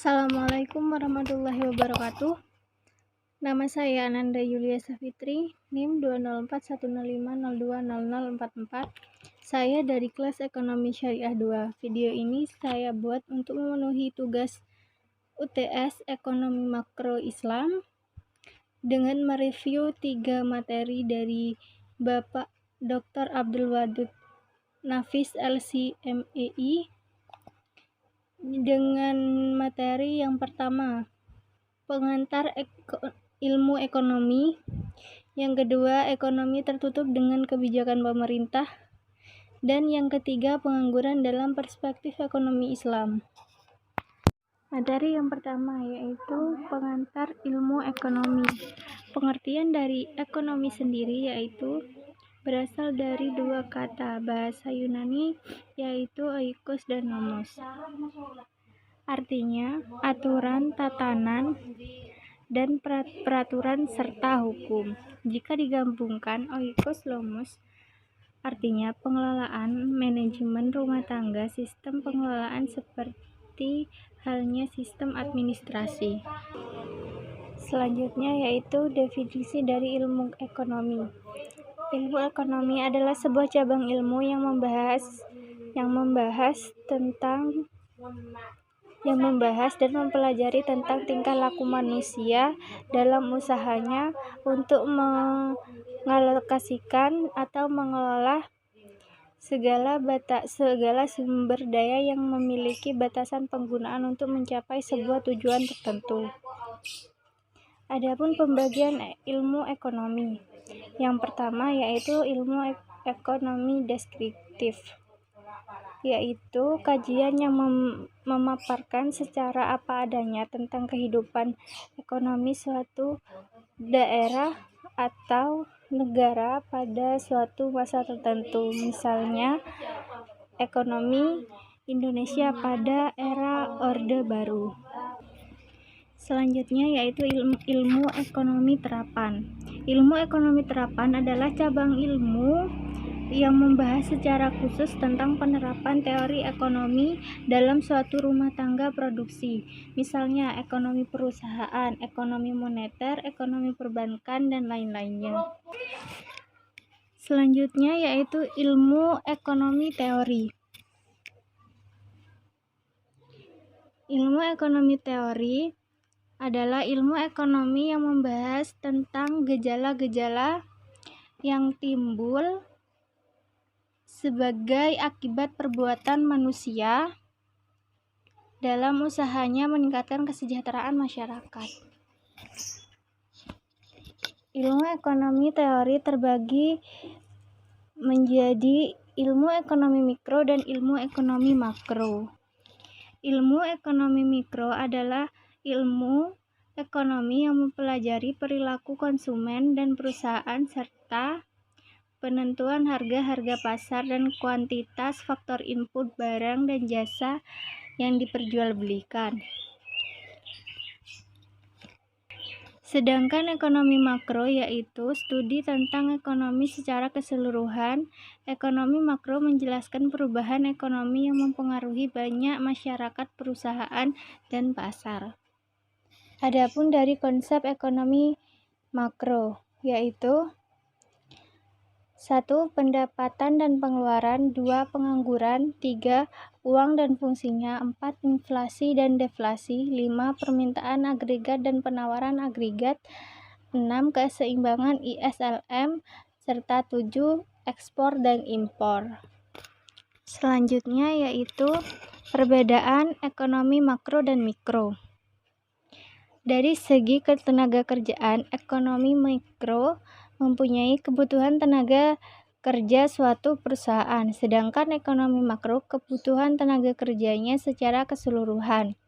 Assalamualaikum warahmatullahi wabarakatuh. Nama saya Ananda Yulia Safitri, NIM 2041050200044. Saya dari kelas Ekonomi Syariah 2. Video ini saya buat untuk memenuhi tugas UTS Ekonomi Makro Islam dengan mereview 3 materi dari Bapak Dr. Abdul Wadud Nafis LC MEI. Dengan materi yang pertama, pengantar ilmu ekonomi. Yang kedua, ekonomi tertutup dengan kebijakan pemerintah. Dan yang ketiga, pengangguran dalam perspektif ekonomi Islam. Materi yang pertama yaitu pengantar ilmu ekonomi. Pengertian dari ekonomi sendiri yaitu berasal dari dua kata bahasa Yunani yaitu oikos dan nomos. Artinya aturan, tatanan, dan peraturan serta hukum. Jika digabungkan, oikos nomos artinya pengelolaan, manajemen rumah tangga, sistem pengelolaan seperti halnya sistem administrasi. Selanjutnya yaitu definisi dari ilmu ekonomi. Ilmu ekonomi adalah sebuah cabang ilmu yang membahas dan mempelajari tentang tingkah laku manusia dalam usahanya untuk mengalokasikan atau mengelola segala sumber daya yang memiliki batasan penggunaan untuk mencapai sebuah tujuan tertentu. Adapun pembagian ilmu ekonomi. Yang pertama yaitu ilmu ekonomi deskriptif, yaitu kajian yang memaparkan secara apa adanya tentang kehidupan ekonomi suatu daerah atau negara pada suatu masa tertentu. Misalnya, ekonomi Indonesia pada era Orde Baru. Selanjutnya yaitu ilmu ekonomi terapan. Ilmu ekonomi terapan adalah cabang ilmu yang membahas secara khusus tentang penerapan teori ekonomi dalam suatu rumah tangga produksi. Misalnya ekonomi perusahaan, ekonomi moneter, ekonomi perbankan, dan lain-lainnya. Selanjutnya yaitu ilmu ekonomi teori. Ilmu ekonomi teori adalah ilmu ekonomi yang membahas tentang gejala-gejala yang timbul sebagai akibat perbuatan manusia dalam usahanya meningkatkan kesejahteraan masyarakat. Ilmu ekonomi teori terbagi menjadi ilmu ekonomi mikro dan ilmu ekonomi makro. Ilmu ekonomi mikro adalah ilmu ekonomi yang mempelajari perilaku konsumen dan perusahaan serta penentuan harga-harga pasar dan kuantitas faktor input barang dan jasa yang diperjualbelikan. Sedangkan ekonomi makro yaitu studi tentang ekonomi secara keseluruhan. Ekonomi makro menjelaskan perubahan ekonomi yang mempengaruhi banyak masyarakat, perusahaan, dan pasar. Adapun dari konsep ekonomi makro yaitu 1. Pendapatan dan pengeluaran, 2. Pengangguran, 3. Uang dan fungsinya, 4. Inflasi dan deflasi, 5. Permintaan agregat dan penawaran agregat, 6. Keseimbangan ISLM, serta 7. Ekspor dan impor. Selanjutnya yaitu perbedaan ekonomi makro dan mikro. Dari segi ketenagakerjaan, ekonomi mikro mempunyai kebutuhan tenaga kerja suatu perusahaan, sedangkan ekonomi makro kebutuhan tenaga kerjanya secara keseluruhan.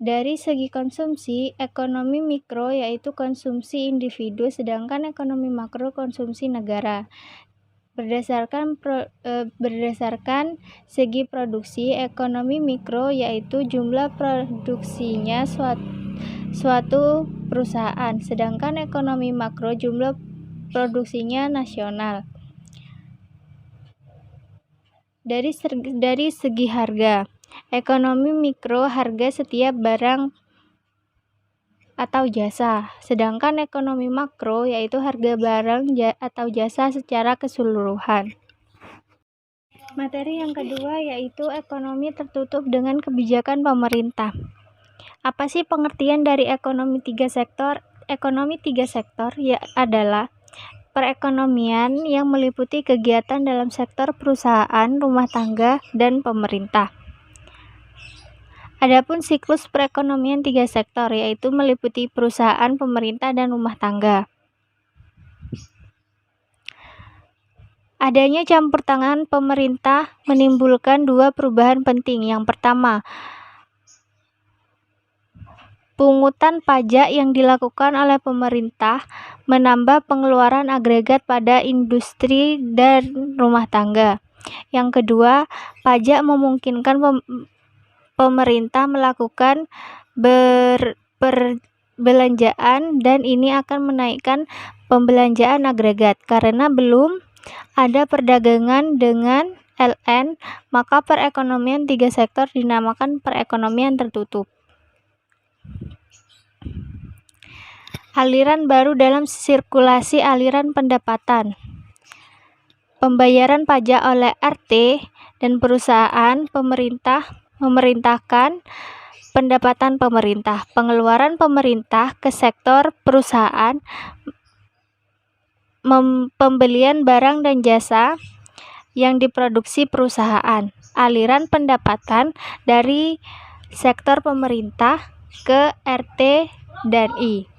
Dari segi konsumsi, ekonomi mikro yaitu konsumsi individu, sedangkan ekonomi makro konsumsi negara. Berdasarkan segi produksi, ekonomi mikro yaitu jumlah produksinya suatu perusahaan, sedangkan ekonomi makro jumlah produksinya nasional. Dari segi harga, Ekonomi mikro, harga setiap barang atau jasa. Sedangkan ekonomi makro yaitu harga barang atau jasa secara keseluruhan. Materi yang kedua yaitu ekonomi tertutup dengan kebijakan pemerintah. Apa sih pengertian dari ekonomi tiga sektor? Ekonomi tiga sektor adalah perekonomian yang meliputi kegiatan dalam sektor perusahaan, rumah tangga, dan pemerintah. Adapun siklus perekonomian tiga sektor yaitu meliputi perusahaan, pemerintah, dan rumah tangga. Adanya campur tangan pemerintah menimbulkan dua perubahan penting. Yang pertama, pungutan pajak yang dilakukan oleh pemerintah menambah pengeluaran agregat pada industri dan rumah tangga. Yang kedua, pajak memungkinkan pemerintah melakukan perbelanjaan dan ini akan menaikkan pembelanjaan agregat. Karena belum ada perdagangan dengan LN, maka perekonomian tiga sektor dinamakan perekonomian tertutup. Aliran baru dalam sirkulasi aliran pendapatan. Pembayaran pajak oleh RT dan perusahaan pemerintah memerintahkan pendapatan pemerintah. Pengeluaran pemerintah ke sektor perusahaan, pembelian barang dan jasa yang diproduksi perusahaan. Aliran pendapatan dari sektor pemerintah ke RT dan I.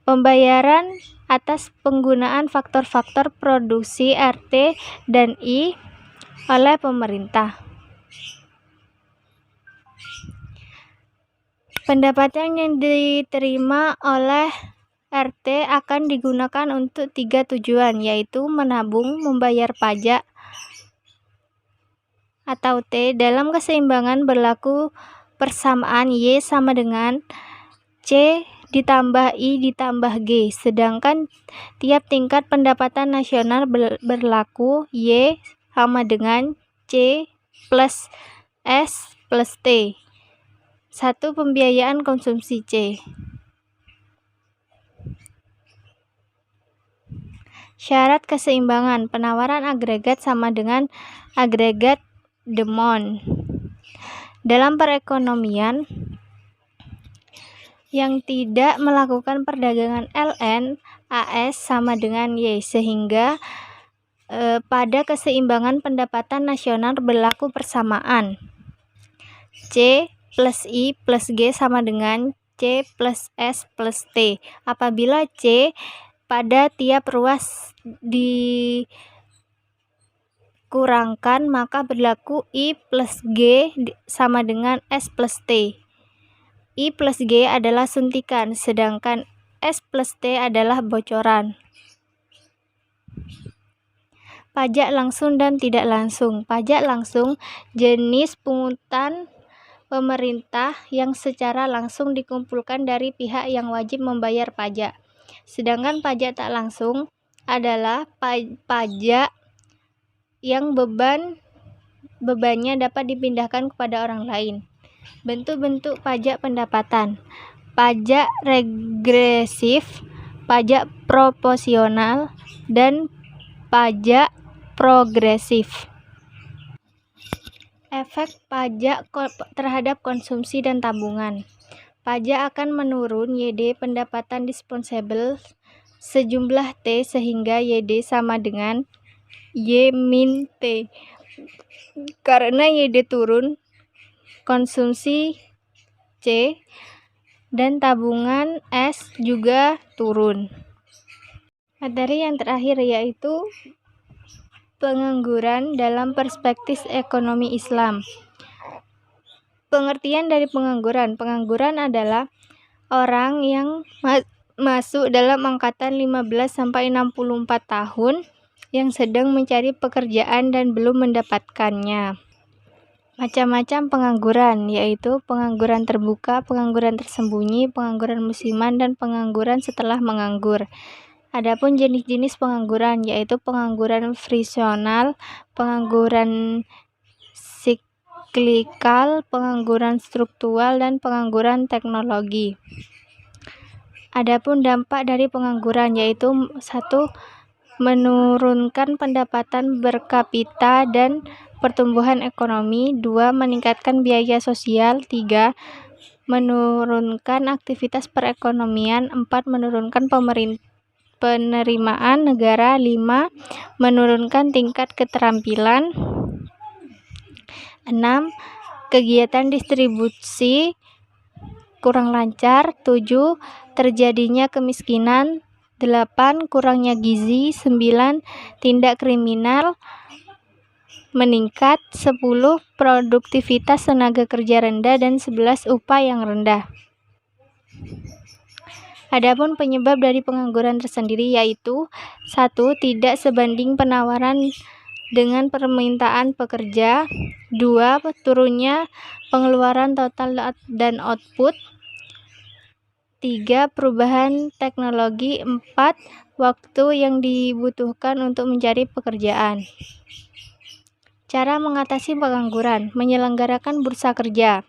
Pembayaran atas penggunaan faktor-faktor produksi RT dan I oleh pemerintah. Pendapatan yang diterima oleh RT akan digunakan untuk 3 tujuan, yaitu menabung, membayar pajak, atau T. Dalam keseimbangan berlaku persamaan Y sama dengan C ditambah I ditambah G. Sedangkan tiap tingkat pendapatan nasional berlaku Y sama dengan C plus S plus T. 1. Pembiayaan konsumsi C. Syarat keseimbangan penawaran agregat sama dengan agregat demand. Dalam perekonomian yang tidak melakukan perdagangan LN, AS sama dengan Y, sehingga pada keseimbangan pendapatan nasional berlaku persamaan. C plus I plus G sama dengan C plus S plus T. Apabila C pada tiap ruas dikurangkan, maka berlaku I plus G sama dengan S plus T. I plus G adalah suntikan, sedangkan S plus T adalah bocoran. Pajak langsung dan tidak langsung. Pajak langsung jenis pungutan pemerintah yang secara langsung dikumpulkan dari pihak yang wajib membayar pajak. Sedangkan pajak tak langsung adalah pajak yang bebannya dapat dipindahkan kepada orang lain. Bentuk-bentuk pajak pendapatan. Pajak regresif, pajak proporsional, dan pajak progresif. Efek pajak terhadap konsumsi dan tabungan. Pajak akan menurun YD pendapatan disponsable sejumlah T sehingga YD sama dengan Y min T. Karena YD turun, konsumsi C dan tabungan S juga turun. Materi yang terakhir yaitu pengangguran dalam perspektif ekonomi Islam. Pengertian dari pengangguran. Pengangguran adalah orang yang masuk dalam angkatan 15-64 tahun yang sedang mencari pekerjaan dan belum mendapatkannya. Macam-macam pengangguran, yaitu pengangguran terbuka, pengangguran tersembunyi, pengangguran musiman, dan pengangguran setelah menganggur. Adapun jenis-jenis pengangguran yaitu pengangguran friksional, pengangguran siklikal, pengangguran struktural, dan pengangguran teknologi. Adapun dampak dari pengangguran yaitu 1. Menurunkan pendapatan per kapita dan pertumbuhan ekonomi. 2. Meningkatkan biaya sosial. 3. Menurunkan aktivitas perekonomian. 4. Menurunkan penerimaan negara. 5. Menurunkan tingkat keterampilan. 6. Kegiatan distribusi kurang lancar. 7. Terjadinya kemiskinan. 8. Kurangnya gizi. 9. Tindak kriminal meningkat. 10. Produktivitas tenaga kerja rendah. Dan 11. Upah yang rendah. Adapun penyebab dari pengangguran tersendiri yaitu 1. Tidak sebanding penawaran dengan permintaan pekerja. 2. Turunnya pengeluaran total dan output. 3. Perubahan teknologi. 4. Waktu yang dibutuhkan untuk mencari pekerjaan. Cara mengatasi pengangguran: menyelenggarakan bursa kerja,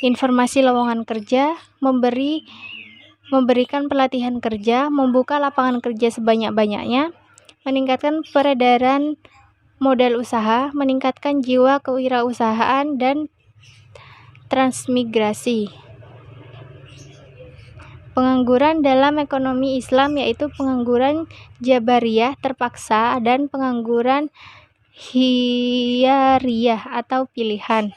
informasi lowongan kerja, memberikan pelatihan kerja, membuka lapangan kerja sebanyak-banyaknya, meningkatkan peredaran modal usaha, meningkatkan jiwa kewirausahaan, dan transmigrasi. Pengangguran dalam ekonomi Islam yaitu pengangguran jabariyah terpaksa dan pengangguran khiyariyah atau pilihan.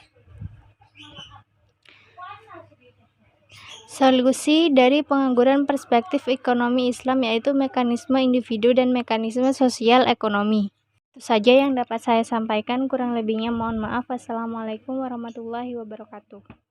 Solusi dari pengangguran perspektif ekonomi Islam yaitu mekanisme individu dan mekanisme sosial ekonomi. Itu saja yang dapat saya sampaikan, kurang lebihnya mohon maaf. Wassalamualaikum warahmatullahi wabarakatuh.